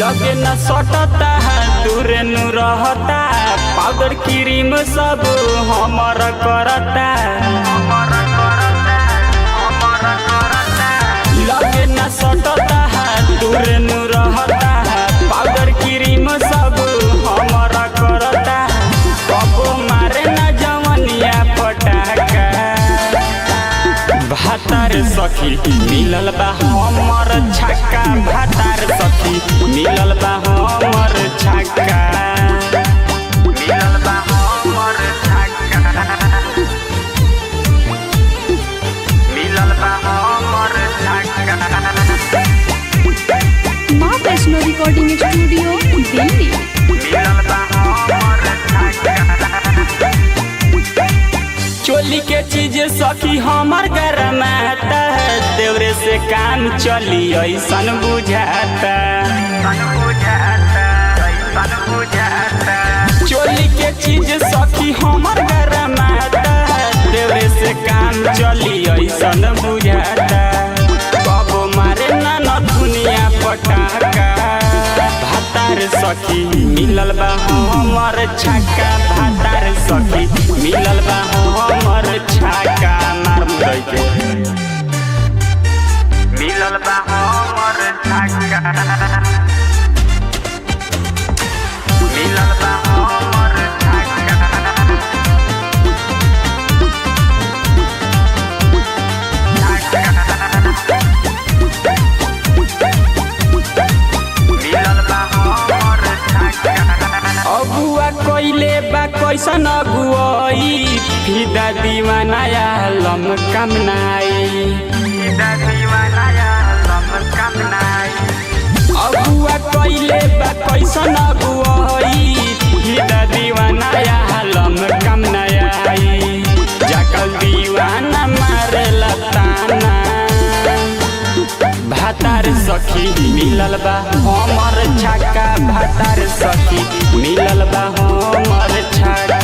लगे न सटता दूर नु रहता पाउडर क्रीम सब हमर करता लगे न सटता दूर नु रहता पाउडर क्रीम सब हमर करता कबो मारे न जवनिया पटाका भातार सखी मिलल बा हमर छक्का भातार सखी मिलल बा हमर छक्का मिलल बा हमर छक्का मिलल बा हमर छक्का। माँ वैष्णो रिकॉर्डिंग स्टूडियो दिल्ली। मिलल बा हमर छक्का चोली के चीज सखी हमर गरमाता देवरे से काम चली ऐसन बुझाता चोली के चीज सखी हमर गरमाता देवरे से काम चली ऐसन बुझाता कबो मारे न दुनिया पटाका भातार सखी मिलल बा हमर छक्का भातार सखी मिलल बा हमर छक्का मार मुदई के मिलल बा हमर छक्का मिलल बा हमर छक्का अगुआ कइले बा कैसन अगुआई फिदा दीवाना लम कम नाई फिदा दीवाना लम कम नाई अगुआ कइले बा कैसन अगुआई फिदा दीवाना लम कम नाई जाकल दीवाना मारे लताना भातार सखी मिलल बा हमर छक्का भातार सखी मिलल बा हमर छक्का।